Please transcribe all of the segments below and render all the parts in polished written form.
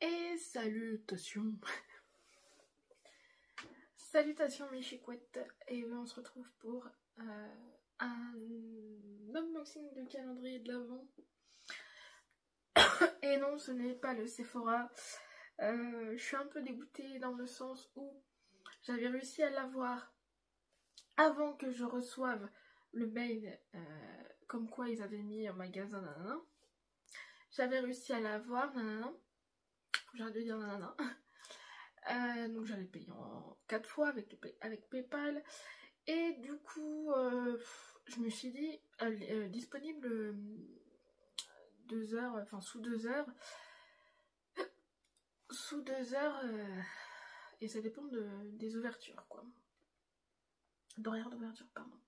Et salutations. Salutations mes chicouettes. Et on se retrouve pour un unboxing de calendrier de l'Avent. Et non, ce n'est pas le Sephora. Je suis un peu dégoûtée dans le sens où j'avais réussi à l'avoir avant que je reçoive le mail comme quoi ils avaient mis en magasin, nanana. J'avais réussi à l'avoir, nanana. J'arrête de dire nanana. Donc j'avais payé en 4 fois avec PayPal. Et du coup, je me suis dit, disponible 2 heures, enfin sous 2 heures. Sous 2 heures, et ça dépend des ouvertures, quoi. D'horaire d'ouverture, pardon.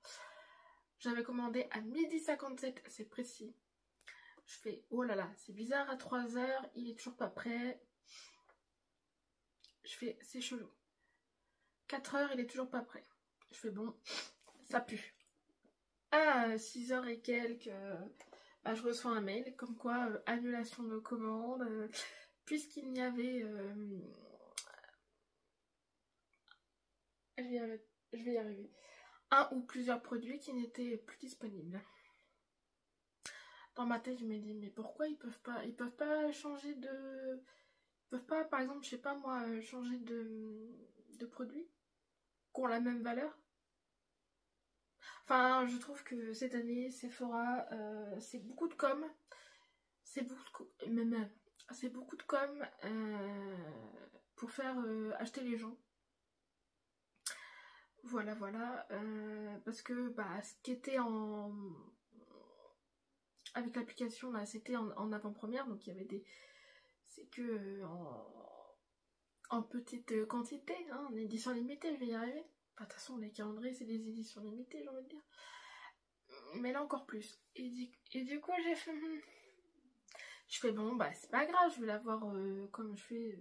J'avais commandé à 12h57, c'est précis. Je fais, oh là là, c'est bizarre, à 3 heures, il est toujours pas prêt. Je fais, c'est chelou. 4 heures, il est toujours pas prêt. Je fais, bon, ça pue. À 6 heures et quelques, je reçois un mail comme quoi annulation de commande, puisqu'il n'y avait... je vais y arriver. Un ou plusieurs produits qui n'étaient plus disponibles. Dans ma tête, je me dis, mais pourquoi ils peuvent pas changer de... Ils peuvent pas, par exemple, je sais pas moi, changer de produits qui ont la même valeur. Enfin, je trouve que cette année, Sephora, c'est beaucoup de com. C'est beaucoup de com pour faire acheter les gens. Voilà, parce que ce qui était avec l'application là, c'était en avant-première, donc il y avait des... C'est que en petite quantité, hein, en édition limitée, je vais y arriver. Enfin, de toute façon, les calendriers, c'est des éditions limitées, j'ai envie de dire. Mais là, encore plus. Et du coup, j'ai fait... Je fais, bon, c'est pas grave, je vais l'avoir comme je fais...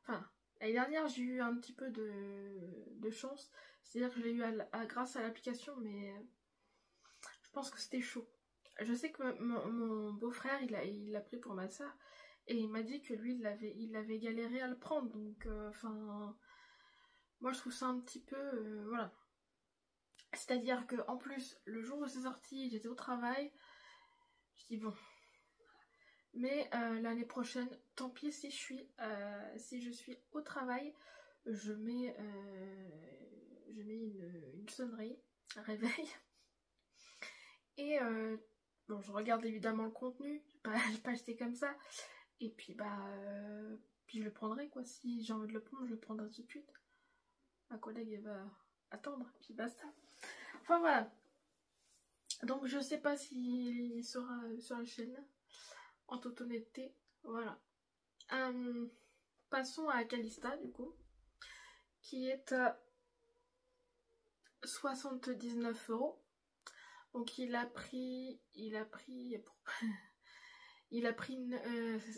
Enfin, l'année dernière, j'ai eu un petit peu de chance. C'est-à-dire que je l'ai eu grâce à l'application, mais je pense que c'était chaud. Je sais que mon beau-frère, il l'a pris pour ma soeur. Et il m'a dit que lui, il avait galéré à le prendre. Donc, moi, je trouve ça un petit peu... voilà. C'est-à-dire que en plus, le jour où c'est sorti, j'étais au travail. Je dis, bon... Mais l'année prochaine, tant pis si je suis au travail, je mets une sonnerie, un réveil. Et bon, je regarde évidemment le contenu, je vais pas acheter comme ça. Et puis puis je le prendrai quoi. Si j'ai envie de le prendre, je le prendrai tout de suite. Ma collègue elle va attendre, puis basta. Enfin voilà. Donc je sais pas s'il sera sur la chaîne. En toute honnêteté, voilà. Passons à Calista du coup, qui est à 79 €. Donc il a pris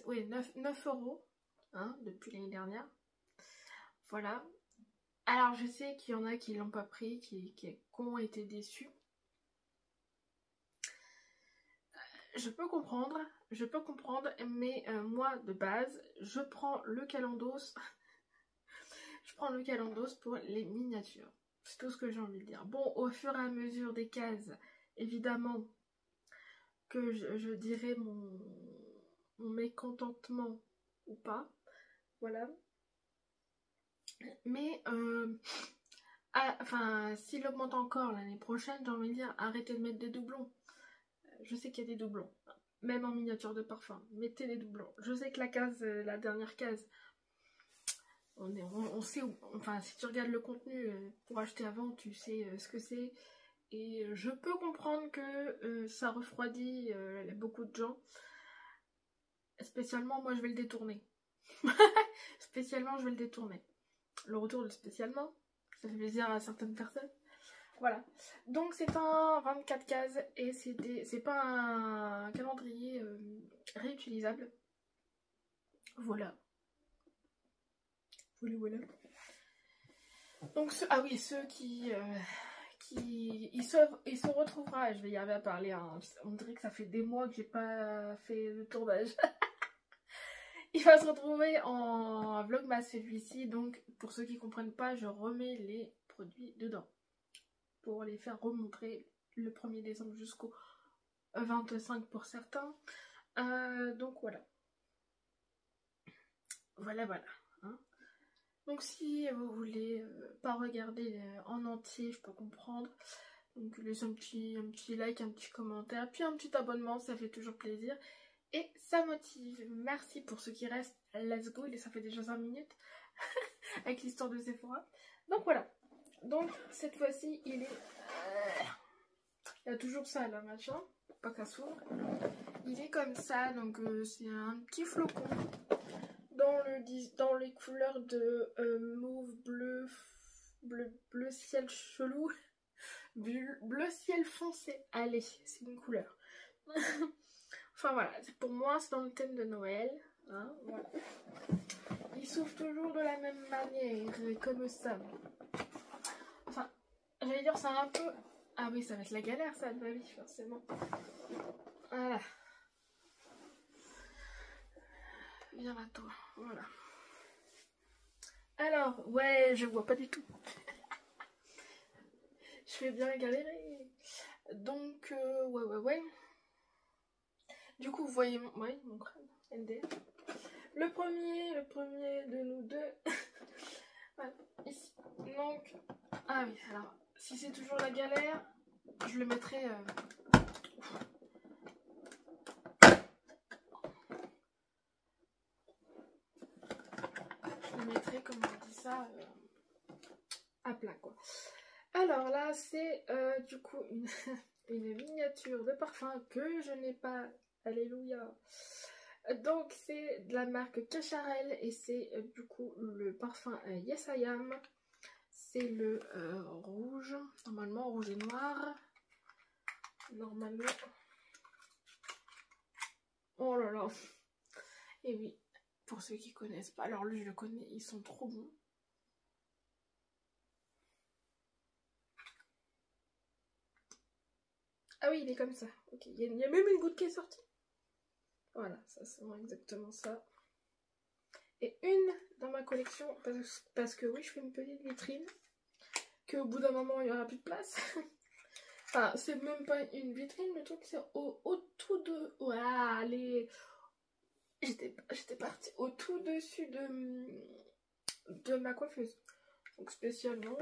ouais, 9 € hein, depuis l'année dernière. Voilà. Alors je sais qu'il y en a qui l'ont pas pris, qui ont été déçus. Je peux comprendre, mais moi de base, je prends le Calendos. Je prends le Calendos pour les miniatures. C'est tout ce que j'ai envie de dire. Bon, au fur et à mesure des cases, évidemment que je dirais mon mécontentement ou pas. Voilà. Mais, s'il augmente encore l'année prochaine, j'ai envie de dire, arrêtez de mettre des doublons. Je sais qu'il y a des doublons. Même en miniature de parfum, mettez des doublons. Je sais que la dernière case, on sait où, enfin si tu regardes le contenu pour acheter avant, tu sais ce que c'est. Et je peux comprendre que ça refroidit beaucoup de gens. Spécialement, moi je vais le détourner. Spécialement, je vais le détourner. Le retour de spécialement, ça fait plaisir à certaines personnes. Voilà. Donc c'est un 24 cases et c'est pas un calendrier réutilisable. Voilà. Voilà. Donc ceux qui il se retrouvera. Je vais y arriver à parler. Hein. On dirait que ça fait des mois que j'ai pas fait le tournage. Il va se retrouver en vlogmas celui-ci. Donc pour ceux qui comprennent pas, je remets les produits dedans. Pour les faire remontrer le 1er décembre jusqu'au 25 pour certains. Donc voilà. Voilà. Hein. Donc si vous voulez pas regarder en entier, je peux comprendre. Donc laissez un petit like, un petit commentaire, puis un petit abonnement, ça fait toujours plaisir. Et ça motive. Merci pour ceux qui restent. Let's go, ça fait déjà 5 minutes. Avec l'histoire de Sephora. Donc voilà. Donc cette fois-ci, il est... il y a toujours ça là, machin. Pas qu'à s'ouvre. Il est comme ça, donc c'est un petit flocon. Dans les couleurs de mauve, bleu ciel chelou. Bleu ciel foncé. Allez, c'est une couleur. Enfin voilà, pour moi c'est dans le thème de Noël. Hein, voilà. Il s'ouvre toujours de la même manière, comme ça. Enfin, j'allais dire c'est un peu... Ah oui, ça va être la galère ça de ma vie, forcément. Voilà. Viens là toi, voilà. Alors, ouais, je vois pas du tout. Je vais bien galérer. Donc, ouais. Du coup, vous voyez mon crâne, NDR. Le premier de nous deux. Voilà, ici. Donc, ah oui, alors, si c'est toujours la galère, je le mettrai... Je le mettrai, comme on dit ça, à plat, quoi. Alors là, c'est du coup une miniature de parfum que je n'ai pas. Alléluia. Donc c'est de la marque Cacharel et c'est du coup le parfum Yes I Am. C'est le rouge, normalement rouge et noir. Normalement. Oh là là. Et oui, pour ceux qui connaissent pas, alors lui je le connais, ils sont trop bons. Ah oui, il est comme ça. Ok, il y a même une goutte qui est sortie. Voilà, ça sent exactement ça. Et une dans ma collection, parce que oui, je fais une petite vitrine, qu'au bout d'un moment, il n'y aura plus de place. Enfin, c'est même pas une vitrine, le truc, c'est au tout de... Ouah, allez. J'étais partie au tout dessus de ma coiffeuse. Donc spécialement...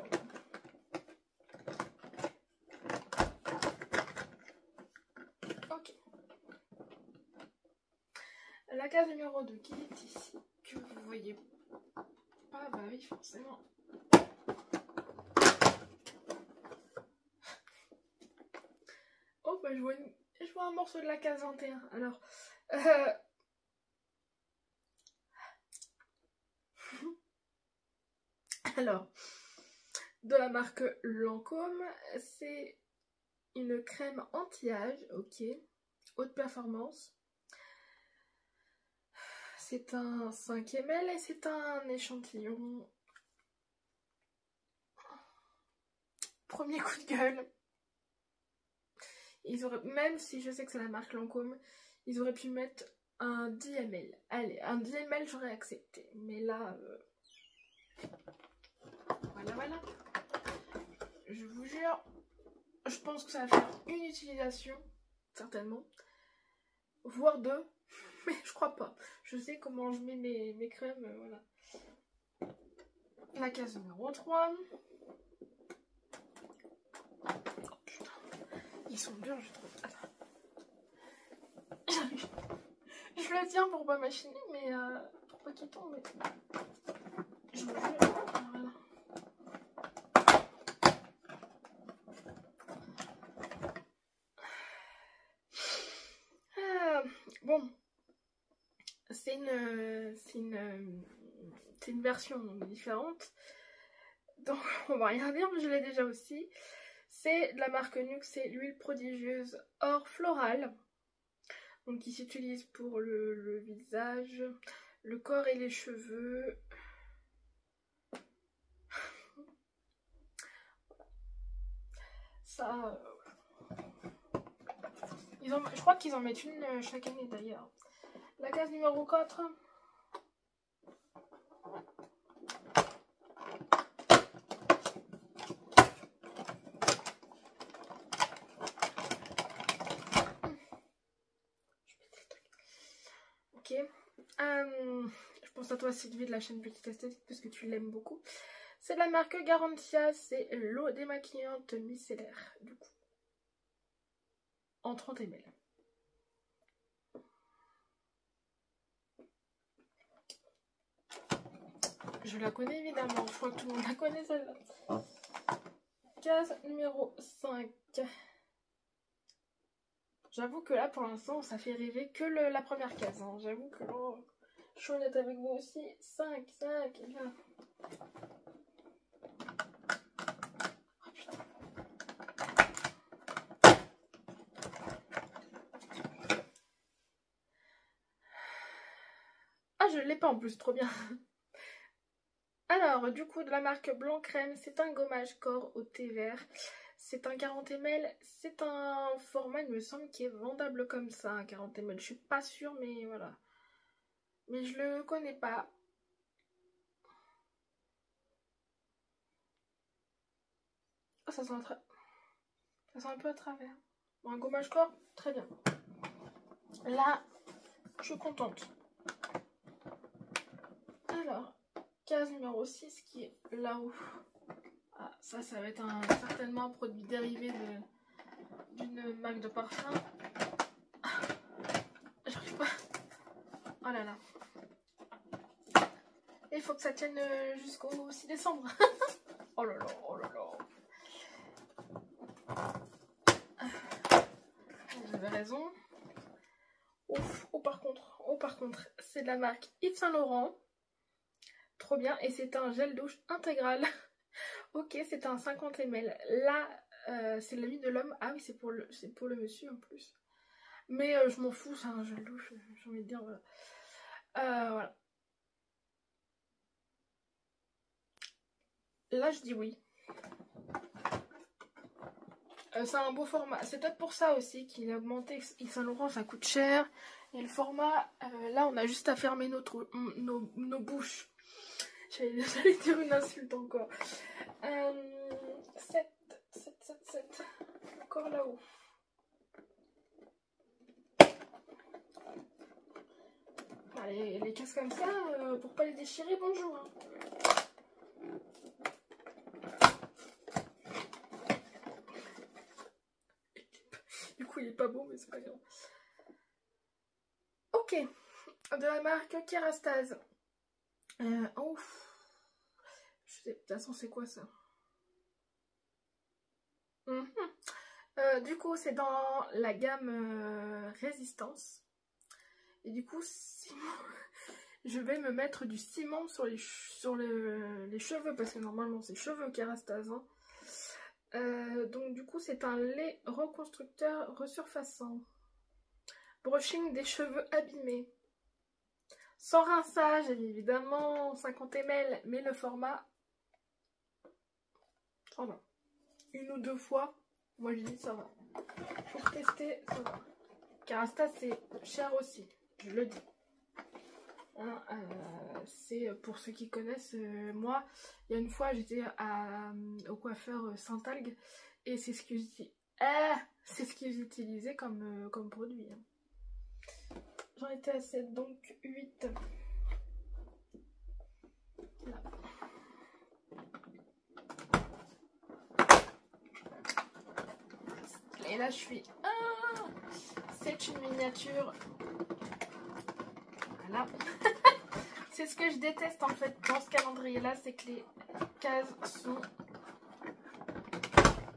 Ok. La case numéro 2 qui est ici, que vous voyez pas, bah oui, forcément. Oh, bah je vois un morceau de la case 21. Alors, alors, de la marque Lancôme, c'est une crème anti-âge, ok, haute performance. C'est un 5 ml et c'est un échantillon. Premier coup de gueule. Ils auraient, même si je sais que c'est la marque Lancôme, ils auraient pu mettre un 10 ml. Allez, un 10 ml j'aurais accepté. Mais là, voilà. Je vous jure, je pense que ça va faire une utilisation, certainement. Voire deux. Mais je crois pas. Je sais comment je mets mes crèmes, voilà. La case numéro 3. Oh putain. Ils sont durs, je trouve. Attends. Je le tiens pour pas machiner, mais pour pas qu'il tombe. Je vous jure. Voilà. Bon. C'est une version différente. Donc on va rien dire, mais je l'ai déjà aussi. C'est de la marque Nuxe, c'est l'huile prodigieuse or floral. Donc qui s'utilise pour le visage, le corps et les cheveux. Ça... je crois qu'ils en mettent une chaque année d'ailleurs. La case numéro 4. Ok. Je pense à toi Sylvie de la chaîne Petite Esthétique parce que tu l'aimes beaucoup. C'est de la marque Garantia, c'est l'eau démaquillante micellaire du coup. En 30 ml. Je la connais évidemment, je crois que tout le monde la connaît celle-là. Case numéro 5. J'avoue que là pour l'instant ça fait rêver que la première case. Hein. J'avoue que là, je suis honnête avec vous aussi. 5, là. Oh, putain. Ah je l'ai pas en plus, trop bien. Alors du coup de la marque Blanc Crème, c'est un gommage corps au thé vert. C'est un 40 ml, c'est un format, il me semble, qui est vendable comme ça, un 40 ml. Je suis pas sûre, mais voilà. Mais je le connais pas. Oh, ça sent un peu à travers. Bon, un gommage corps, très bien. Là, je suis contente. Alors, case numéro 6 qui est là-haut. Ah, ça va être certainement un produit dérivé d'une marque de parfum. J'arrive pas. Oh là là. Et il faut que ça tienne jusqu'au 6 décembre. Oh là là, oh là là. J'avais raison. Ouf, oh par contre, c'est de la marque Yves Saint Laurent. Trop bien, et c'est un gel douche intégral. Ok, c'est un 50 ml. Là, c'est l'ami de l'homme. Ah oui, c'est pour le monsieur en plus. Mais je m'en fous, c'est un gel douche, j'ai envie de dire, voilà. Voilà. Là, je dis oui. C'est un beau format. C'est peut-être pour ça aussi qu'il a augmenté. Yves Saint Laurent, ça coûte cher. Et le format, là, on a juste à fermer nos bouches. J'allais dire une insulte encore. 7. Encore là-haut. Allez, les cases comme ça, pour pas les déchirer, bonjour. Hein. Du coup, il est pas beau, mais c'est pas grave. Ok. De la marque Kerastase. Oh. Je sais, de toute façon, c'est quoi ça? Du coup, c'est dans la gamme Résistance. Et du coup, je vais me mettre du ciment sur les cheveux, parce que normalement, c'est cheveux Kerastase. Hein. Donc, du coup, c'est un lait reconstructeur resurfaçant. Brushing des cheveux abîmés. Sans rinçage, évidemment, 50 ml, mais le format, ça va. Une ou deux fois, moi je dis ça va. Pour tester, ça va. Kerastase, c'est cher aussi, je le dis. Hein, c'est pour ceux qui connaissent, moi, il y a une fois, j'étais au coiffeur Saint-Algue, et c'est ce qu'ils utilisaient comme produit. Hein. J'en étais à 7, donc 8. Là. Et là je suis... Ah, c'est une miniature. Voilà. C'est ce que je déteste en fait dans ce calendrier là, c'est que les cases sont...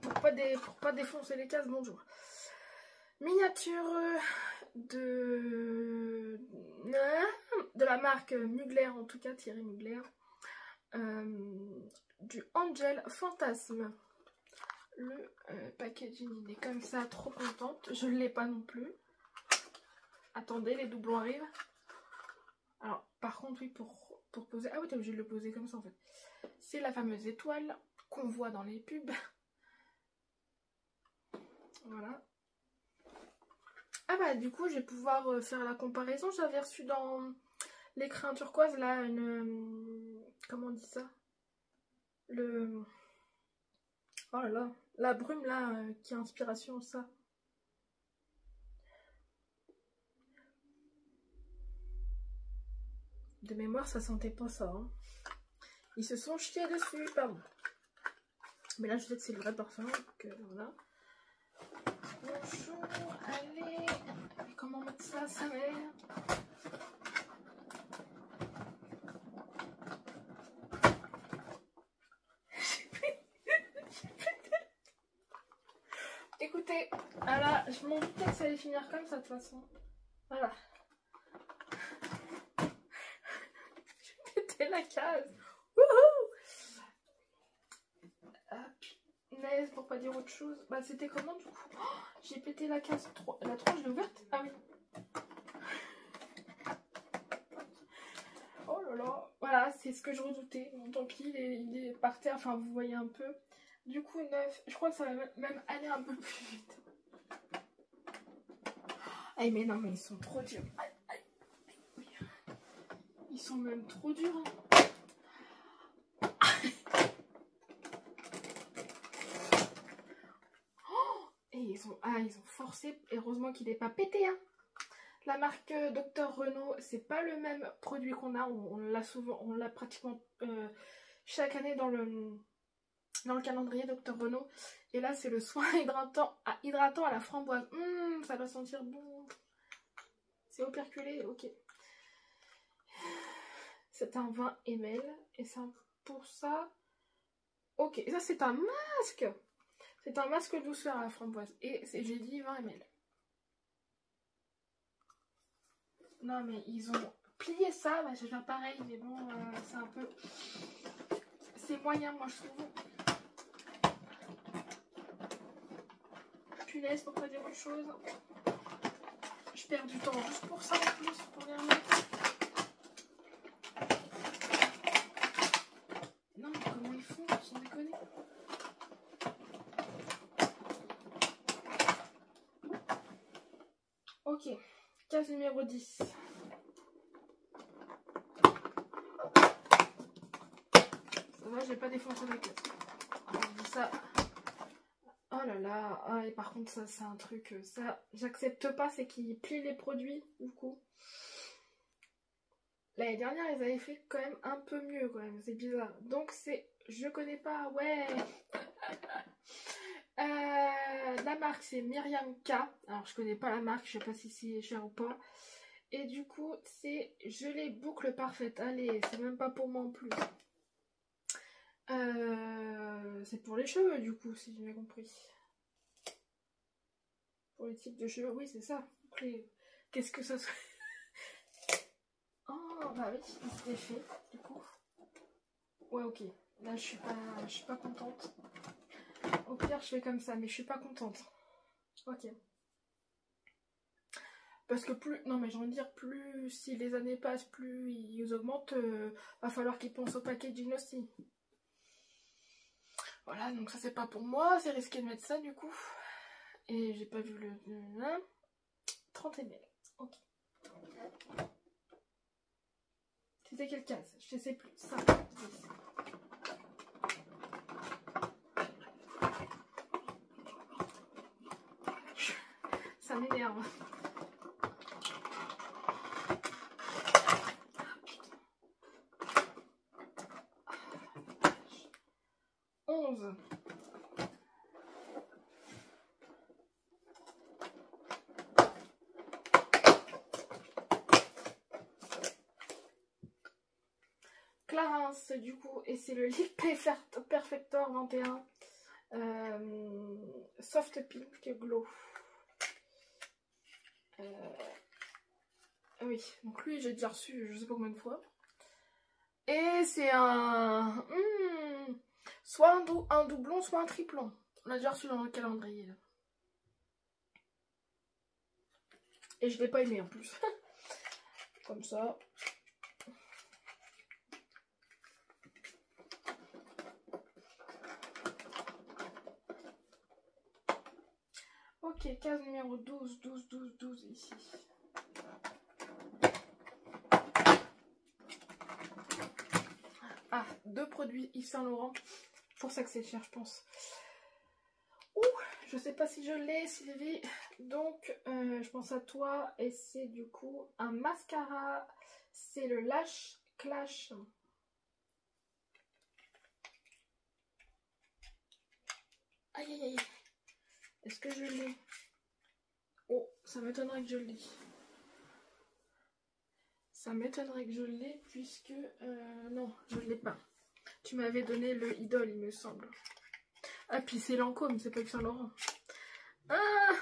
Pour pas défoncer les cases, bonjour. Miniature de la marque Mugler, en tout cas Thierry Mugler. Du Angel Fantasme. Le packaging il est comme ça, trop contente. Je ne l'ai pas non plus. Attendez, les doublons arrivent. Alors, par contre, oui, pour poser... Ah oui, t'es obligé de le poser comme ça en fait. C'est la fameuse étoile qu'on voit dans les pubs. Voilà. Ah bah du coup, je vais pouvoir faire la comparaison. J'avais reçu dans l'écrin turquoise, là, une... Comment on dit ça? Le... Oh là là, la brume, là, qui a inspiration, ça. De mémoire, ça sentait pas ça. Hein. Ils se sont chiés dessus, pardon. Mais là, je sais que c'est le vrai parfum, donc voilà. Bonjour, allez. Comment mettre ça, sa mère? Écoutez, voilà, je m'en doutais que ça allait finir comme ça de toute façon. Voilà. J'ai pété la case. Wouhou! Punaise, pour pas dire autre chose. Bah, c'était comment du coup? Oh, j'ai pété la case 3. La 3, je l'ai ouverte? Ah oui. Oh là là. Voilà, c'est ce que je redoutais. Bon, tant pis, il est par terre. Enfin, vous voyez un peu. Du coup, 9. Je crois que ça va même aller un peu plus vite. Ah, mais non, mais ils sont trop durs. Aïe, aïe, aïe. Ils sont même trop durs. Hein. Oh, et ils ont forcé. Heureusement qu'il n'est pas pété. Hein. La marque Dr Renault, c'est pas le même produit qu'on a. On l'a souvent, on l'a pratiquement chaque année dans le calendrier Dr Renault. Et là, c'est le soin hydratant à la framboise. Ça doit sentir bon. C'est operculé, ok. C'est un 20 ml. Et c'est pour ça. Ok, et ça c'est un masque. C'est un masque douceur à la framboise. Et j'ai dit 20 ml. Non mais ils ont plié ça. Bah, je vais faire pareil. Mais bon, c'est un peu... C'est moyen, moi je trouve. Punaise, pour pas dire autre chose. Je perds du temps juste pour ça en plus. Pour les remettre. Non mais comment ils font, sans déconner. Ok, case numéro 10. Ça va, j'ai pas défoncé la case. Alors, je dis ça. Oh là là, ah, et par contre ça c'est un truc, ça j'accepte pas, c'est qu'ils plient les produits du coup. L'année dernière ils avaient fait quand même un peu mieux quand même, c'est bizarre. Donc c'est, je connais pas, ouais. La marque c'est Myriam K. Alors je connais pas la marque, je sais pas si c'est cher ou pas. Et du coup c'est gelée boucle parfaite. Allez, c'est même pas pour moi en plus. C'est pour les cheveux du coup, si j'ai bien compris. Pour les types de cheveux, oui c'est ça. Qu'est-ce que ça serait? Oh bah oui, il s'était fait du coup. Ouais ok, là je suis pas contente. Au pire je fais comme ça, mais je suis pas contente. Ok. Parce que plus, non mais j'ai envie de dire, plus si les années passent, plus ils augmentent, va falloir qu'ils pensent au packaging aussi. Voilà, donc ça c'est pas pour moi, c'est risqué de mettre ça du coup. Et j'ai pas vu le 30 ml. Ok. C'était quelle case? Je sais plus. 5, 10. Ça m'énerve. 11. Clarins du coup, et c'est le Lip Perfector 21 Soft Pink Glow. Oui, donc lui j'ai déjà reçu je sais pas combien de fois. Et c'est un... soit un doublon, soit un triplon. On l'a déjà reçu dans le calendrier là. Et je l'ai pas aimé en plus. Comme ça. Ok, case numéro 12, 12, 12, 12 ici. Ah, 2 produits Yves Saint Laurent. Pour ça que c'est cher, je pense. Ouh, je sais pas si je l'ai, Sylvie. Donc, je pense à toi. Et c'est du coup un mascara. C'est le Lash Clash. Aïe, aïe, aïe. Est-ce que je l'ai? Oh, ça m'étonnerait que je l'ai. Ça m'étonnerait que je l'ai puisque... non, je ne l'ai pas. Tu m'avais donné le Idol, il me semble. Ah, puis c'est Lancôme, c'est pas Yves Saint Laurent. Ah,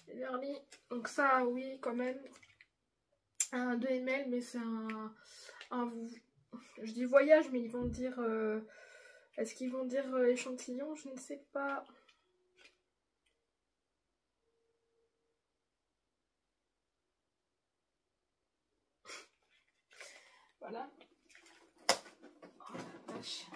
Everly. Donc ça, oui, quand même. Un 2 ml, mais c'est un... Je dis voyage, mais ils vont dire... Est-ce qu'ils vont dire échantillon? Je ne sais pas. Voilà. Oh la vache.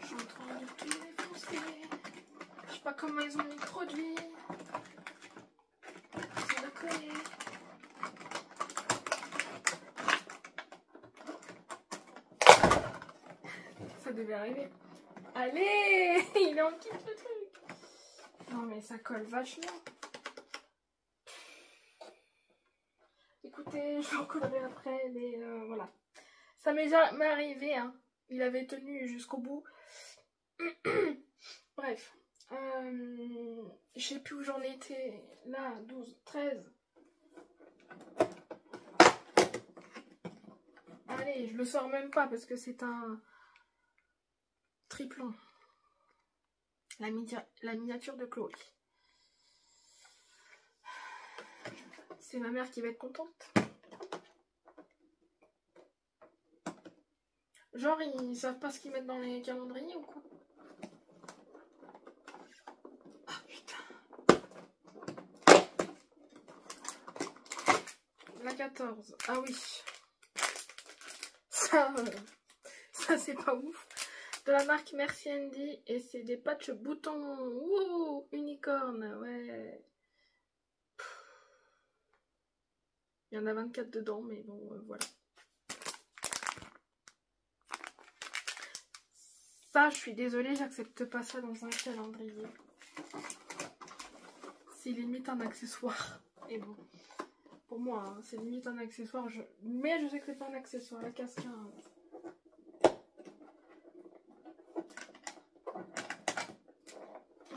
Je suis en train de tout défoncer. Je sais pas comment ils ont mis le produit. C'est la coller. Ça devait arriver. Allez, il est en kit le truc. Non mais ça colle vachement. Écoutez, je vous collerai après, mais voilà. Ça m'est jamais arrivé, hein. Il avait tenu jusqu'au bout. Bref. Je sais plus où j'en étais. Là, 12, 13. Allez, je le sors même pas parce que c'est un triplon. La miniature de Chloé. C'est ma mère qui va être contente. Genre, ils savent pas ce qu'ils mettent dans les calendriers ou quoi? Ah putain. La 14. Ah oui. Ça c'est pas ouf. De la marque Merci Andy. Et c'est des patchs boutons. Wouh, unicorne. Ouais. Il y en a 24 dedans, mais bon, voilà. Ça, je suis désolée, j'accepte pas ça dans un calendrier. C'est limite un accessoire. Et bon, pour moi, hein, c'est limite un accessoire. Mais je sais que c'est pas un accessoire, la casquette.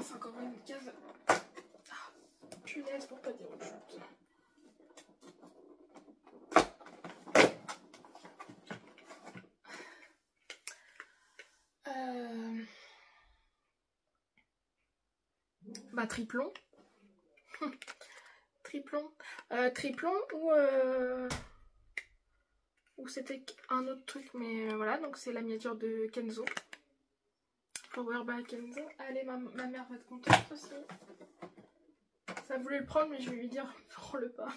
C'est encore une case. Ah, punaise, pour pas dire autre chose. Bah, triplon. Triplon ou c'était un autre truc, mais voilà, donc c'est la miniature de Kenzo. Flower by Kenzo. Allez, ma mère va être contente aussi. Ça voulait le prendre, mais je vais lui dire, prends-le pas.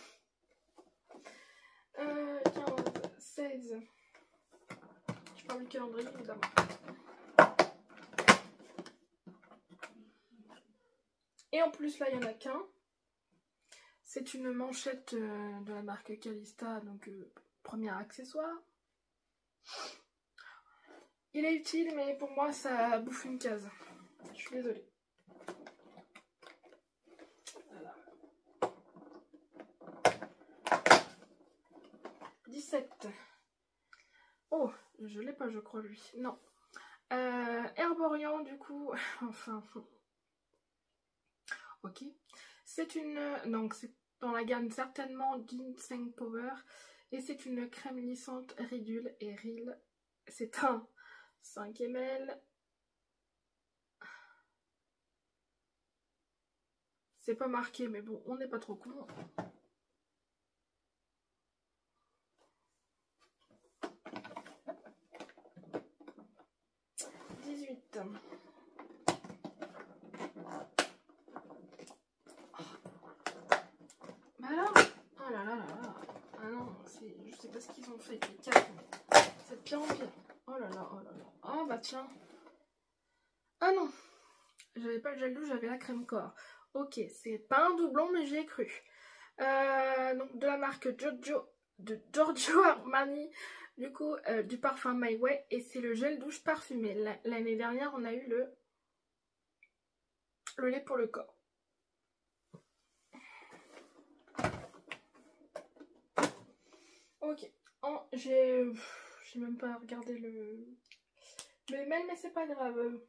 15, 16. Je parle du calendrier, évidemment. Et en plus, là, il n'y en a qu'un. C'est une manchette de la marque Calista, donc premier accessoire. Il est utile, mais pour moi, ça bouffe une case. Je suis désolée. Voilà. 17. Oh, je l'ai pas, je crois, lui. Non. Herborian, du coup. Enfin. Ok. C'est une... Donc, c'est dans la gamme certainement Ginseng Power. Et c'est une crème lissante Ridule et Ril. C'est un 5 ml. C'est pas marqué, mais bon, on n'est pas trop con. Bah alors, oh là là là là. Ah non, je sais pas ce qu'ils ont fait avec les cartes, mais c'est de pire en pire. Oh là là, oh là là. Oh bah tiens. Ah non, j'avais pas le gel douche, j'avais la crème corps. Ok, c'est pas un doublon, mais j'y ai cru. Donc de la marque Giorgio Armani, du coup du parfum My Way, et c'est le gel douche parfumé. L'année dernière on a eu le lait pour le corps. Ok, j'ai même pas regardé le email, mais c'est pas grave.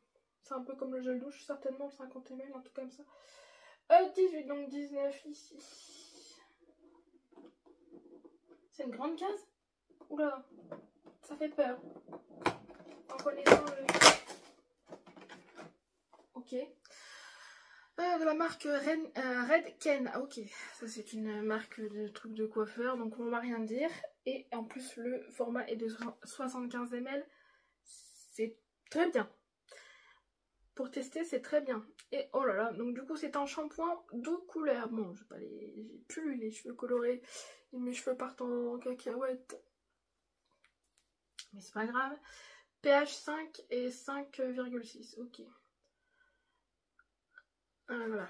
C'est un peu comme le gel douche, certainement le 50 ml, un truc comme ça. 18, donc 19 ici. C'est une grande case? Oula, ça fait peur. En connaissant le... Ok. De la marque Red Ken. Ah, ok, ça c'est une marque de trucs de coiffeur, donc on va rien dire. Et en plus le format est de 75 ml. C'est très bien. Pour tester, c'est très bien. Et oh là là, donc du coup c'est un shampoing doux couleur. Bon, j'ai plus les cheveux colorés et mes cheveux partent en cacahuète. Mais c'est pas grave. pH 5 et 5,6. Ok. Voilà.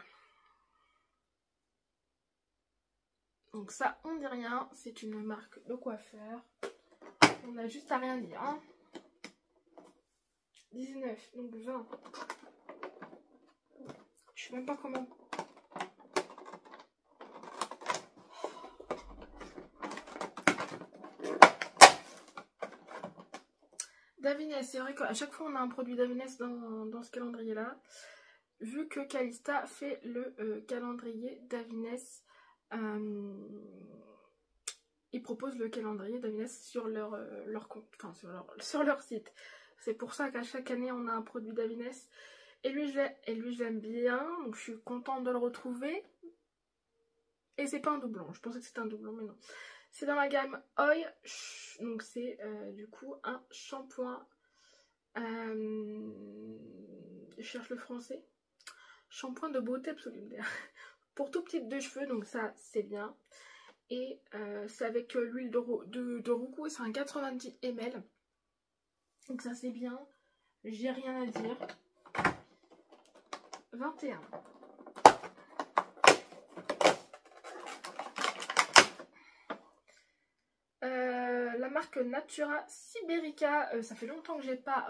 Donc ça, on dit rien. C'est une marque de coiffeur. On a juste à rien dire. Hein. 19, donc 20. Je sais même pas comment. Davines, c'est vrai qu'à chaque fois on a un produit Davines dans ce calendrier là. Vu que Calista fait le calendrier Davines, ils proposent le calendrier Davines sur leur compte, enfin sur leur site. C'est pour ça qu'à chaque année on a un produit Davines. Et lui je l'aime bien, donc je suis contente de le retrouver. Et c'est pas un doublon, je pensais que c'était un doublon mais non. C'est dans la gamme Oil, donc c'est du coup un shampoing. Je cherche le français. Shampoing de beauté absolue. Pour tout type de cheveux, donc ça c'est bien. Et c'est avec l'huile de roucou, c'est un 90 ml. Donc ça c'est bien. J'ai rien à dire. 21. La marque Natura Siberica, ça fait longtemps que j'ai pas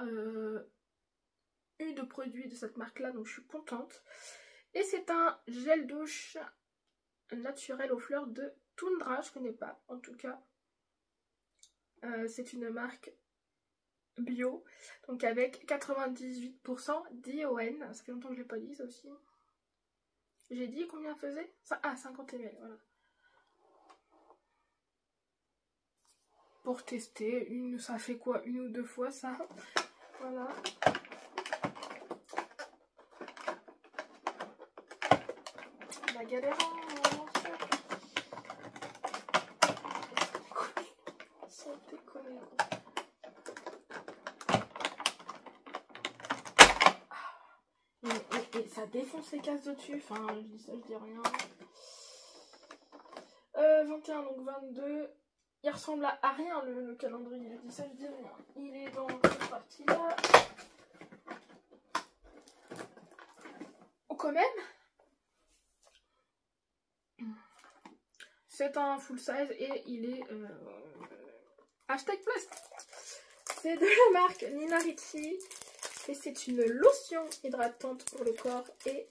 eu de produit de cette marque là, donc je suis contente. Et c'est un gel douche naturel aux fleurs de Toundra, je connais pas en tout cas. C'est une marque bio, donc avec 98% d'ION. Ça fait longtemps que je l'ai pas dit ça aussi. J'ai dit combien faisait ça? Ah, 50 ml, voilà. Pour tester, ça fait quoi? Une ou deux fois ça. Voilà. La galère, sans déconner. Et ça défonce les cases de dessus. Enfin, je dis ça, je dis rien. 21, donc 22. Il ressemble à rien le calendrier. Je dis ça, je dis rien. Il est dans cette partie-là. Oh, quand même. C'est un full size et il est hashtag plastique. C'est de la marque Nina Ricci et c'est une lotion hydratante pour le corps et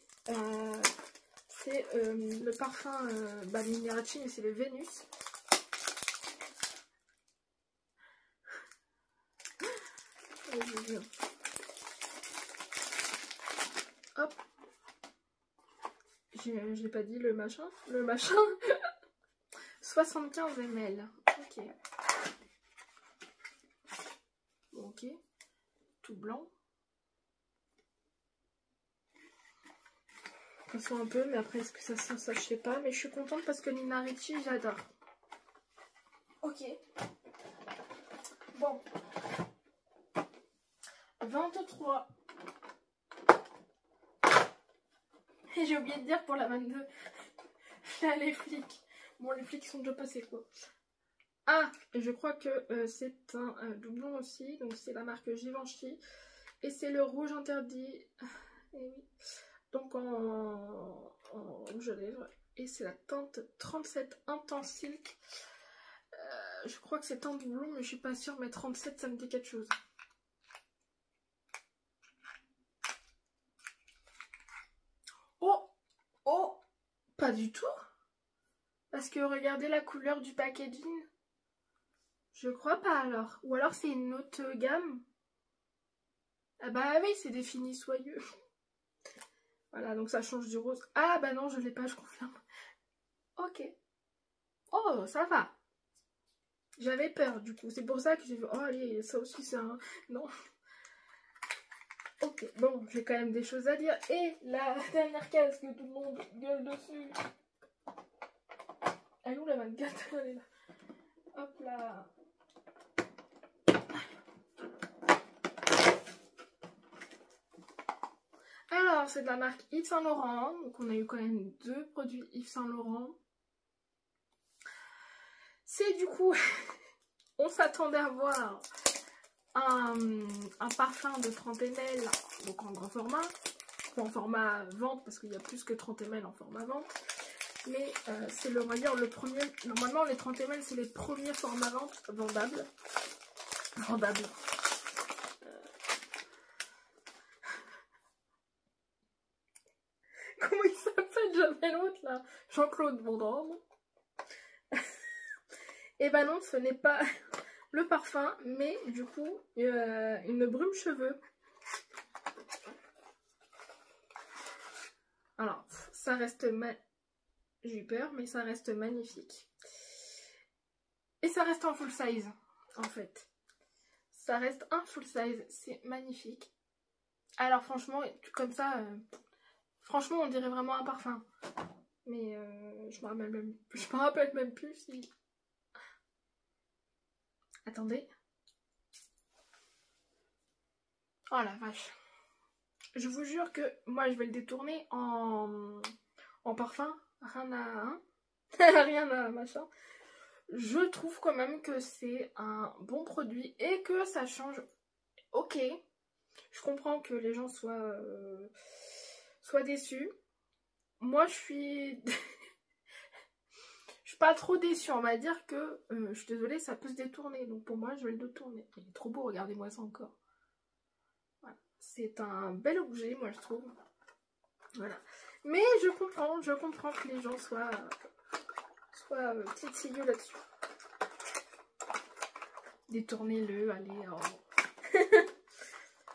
c'est le parfum Nina Ricci, mais c'est le Vénus. Hop. Je n'ai pas dit le machin. 75 ml. Ok. Ok. Tout blanc. Ça sent un peu, mais après, est-ce que ça sent ça? Je sais pas. Mais je suis contente parce que Nina Ricci, j'adore. Ok. Bon. 23. Et j'ai oublié de dire pour la 22. Là, les flics. Bon, les flics sont déjà passés, quoi. Ah, et je crois que c'est un doublon aussi. Donc, c'est la marque Givenchy. Et c'est le rouge interdit. Et oui. Donc en rouge à lèvres. Et c'est la teinte 37 Intense Silk. Je crois que c'est teinte doublon, mais je suis pas sûre. Mais 37, ça me dit quelque chose. Oh! Oh! Pas du tout. Parce que regardez la couleur du packaging. Je crois pas alors. Ou alors c'est une autre gamme. Ah bah oui, c'est des finis soyeux. Voilà, donc ça change du rose. Ah bah non, je l'ai pas, je confirme. Ok. Oh, ça va. J'avais peur du coup. C'est pour ça que j'ai fait... Oh allez, ça aussi c'est un... Non. Ok, bon, j'ai quand même des choses à dire. Et la dernière case que tout le monde gueule dessus. Elle est où la 24? Elle est là. Hop là. Alors, c'est de la marque Yves Saint Laurent. Donc, on a eu quand même 2 produits Yves Saint Laurent. C'est du coup, on s'attendait à voir un parfum de 30 ml, donc en grand format, en format vente, parce qu'il y a plus que 30 ml en format vente. Mais c'est le, on va dire, le premier, normalement les 30 ml c'est les premiers formats vente vendables. Vendables. Comment il s'appelle? J'avais l'autre là, Jean-Claude Van Damme. Et ben non, ce n'est pas le parfum, mais du coup une brume cheveux. Alors, ça reste j'ai eu peur, mais ça reste magnifique. Et ça reste en full size, en fait. Ça reste un full size, c'est magnifique. Alors franchement, comme ça, franchement on dirait vraiment un parfum. Mais je me rappelle même plus si... Attendez. Oh la vache. Je vous jure que moi je vais le détourner en parfum. Rien à... Hein rien à machin. Je trouve quand même que c'est un bon produit et que ça change. Ok. Je comprends que les gens soient déçus. Moi je suis... Je suis pas trop déçue, on va dire que je suis désolée, ça peut se détourner. Donc pour moi, je vais le détourner. Il est trop beau, regardez-moi ça encore. Voilà. C'est un bel objet, moi je trouve. Voilà. Mais je comprends que les gens soient titilleux là-dessus. Détournez-le, allez. Oh.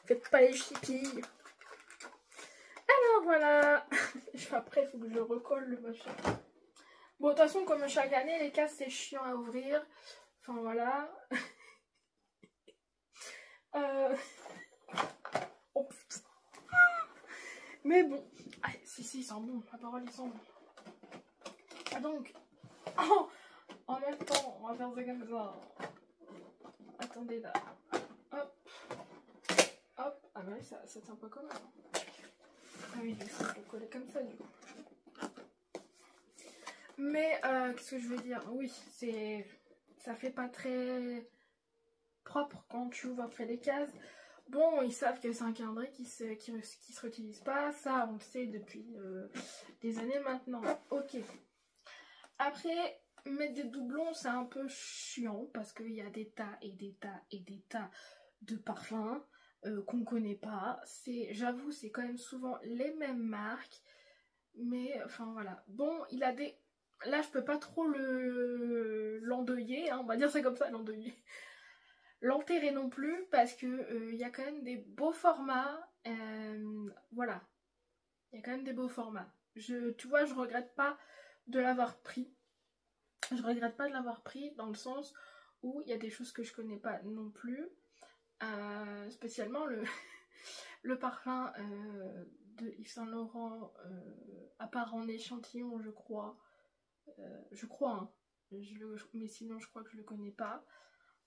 Faites pas les chippies. Alors voilà. Après, il faut que je recolle le machin. Bon, de toute façon, comme chaque année, les cases, c'est chiant à ouvrir. Enfin, voilà. Oh putain. Mais bon. Ah, si, ils sont bons. La parole, ils sont bons. Ah, donc. Oh, en même temps, on va faire ça comme ça. Attendez, là. Hop. Hop. Ah, bah oui, ça tient pas comme ça. Ah oui, ça peut coller comme ça, du coup. Mais, qu'est-ce que je veux dire? Oui, ça fait pas très propre quand tu ouvres après les cases. Bon, ils savent que c'est un calendrier qui se réutilise pas. Ça, on le sait depuis des années maintenant. Ok. Après, mettre des doublons, c'est un peu chiant parce qu'il y a des tas et des tas et des tas de parfums qu'on connaît pas. J'avoue, c'est quand même souvent les mêmes marques. Mais, enfin, voilà. Bon, il a des... Là, je peux pas trop l'endeuiller, hein, on va dire ça comme ça, l'endeuiller. L'enterrer non plus, parce que y a quand même des beaux formats. Voilà. Il y a quand même des beaux formats. Tu vois, je regrette pas de l'avoir pris. Je regrette pas de l'avoir pris dans le sens où il y a des choses que je connais pas non plus. Spécialement le parfum de Yves Saint Laurent, à part en échantillon, je crois. Hein. Mais sinon, je crois que je le connais pas.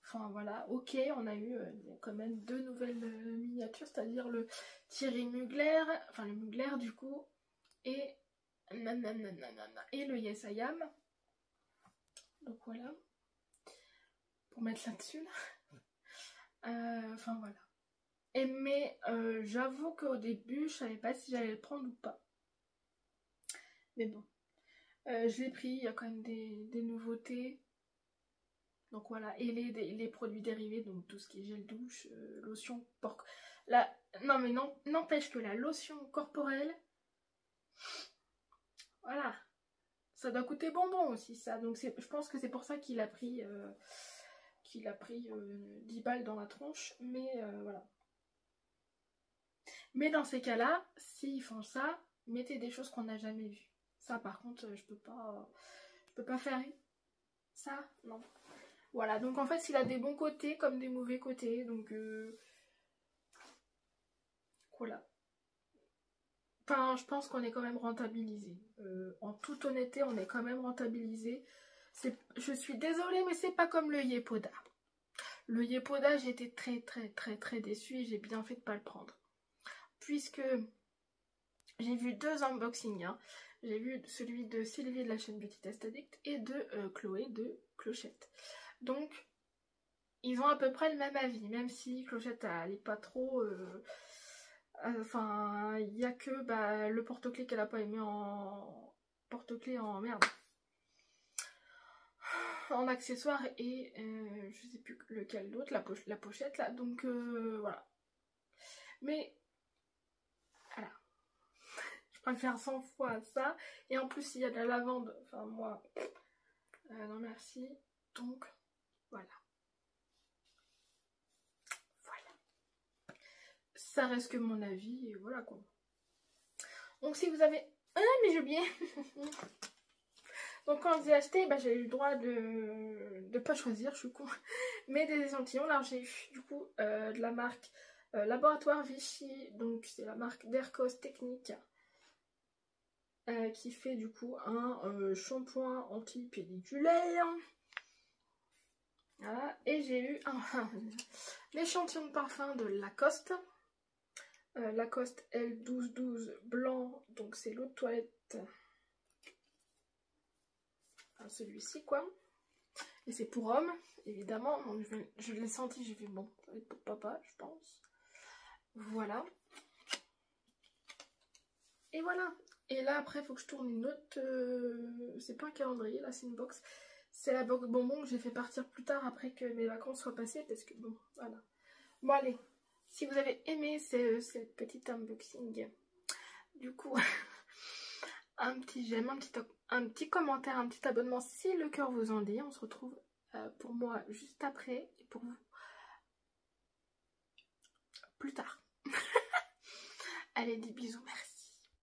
Enfin voilà, ok, on a eu quand même 2 nouvelles miniatures, c'est-à-dire le Thierry Mugler, enfin le Mugler du coup, et le Yes I Am. Donc voilà, pour mettre là-dessus. Enfin voilà. Mais j'avoue qu'au début, je savais pas si j'allais le prendre ou pas. Mais bon, je l'ai pris, il y a quand même des nouveautés. Donc voilà, et les produits dérivés, donc tout ce qui est gel douche, lotion, non mais non, n'empêche que la lotion corporelle, voilà, ça doit coûter bonbon aussi ça. Donc je pense que c'est pour ça qu'il a pris 10 balles dans la tronche, mais voilà. Mais dans ces cas-là, s'ils font ça, mettez des choses qu'on n'a jamais vues. Ça par contre, je peux pas faire ça, non. Voilà, donc en fait, il a des bons côtés comme des mauvais côtés, donc voilà. Enfin, je pense qu'on est quand même rentabilisé. En toute honnêteté, on est quand même rentabilisé. Je suis désolée, mais c'est pas comme le Yepoda. Le Yepoda, j'ai été très déçue et j'ai bien fait de pas le prendre. Puisque j'ai vu 2 unboxings. Hein. J'ai vu celui de Sylvie de la chaîne Beauty Test Addict et de Chloé de Clochette. Donc, ils ont à peu près le même avis, même si Clochette elle est pas trop... Enfin, il n'y a que le porte-clés qu'elle a pas aimé en... porte-clés en merde. En accessoire et je sais plus lequel d'autre, la pochette là, donc voilà. Mais, voilà. Je préfère 100 fois ça. Et en plus, il y a de la lavande, enfin moi, non merci. Donc, voilà. Ça reste que mon avis et voilà quoi. Donc si vous avez... Ah mais j'ai oublié. Donc quand j'ai acheté, j'ai eu le droit de pas choisir, je suis con. Mais des échantillons, alors j'ai eu du coup de la marque Laboratoire Vichy, donc c'est la marque d'Aircos Technique. Qui fait du coup un shampoing anti-pédiculaire. Voilà, et j'ai eu un échantillon de parfum de Lacoste. Lacoste L1212 blanc, donc c'est l'eau de toilette. Enfin, celui-ci quoi. Et c'est pour homme, évidemment. Donc je l'ai senti, j'ai fait bon, ça va être pour papa, je pense. Voilà. Et voilà. Et là après il faut que je tourne une autre. C'est pas un calendrier, là c'est une box. C'est la box bonbon que j'ai fait partir plus tard après que mes vacances soient passées. Parce que bon, voilà. Bon allez. Si vous avez aimé ce petit unboxing, du coup, un petit j'aime, un petit commentaire, un petit abonnement si le cœur vous en dit. On se retrouve pour moi juste après et pour vous plus tard. Allez, des bisous, merci.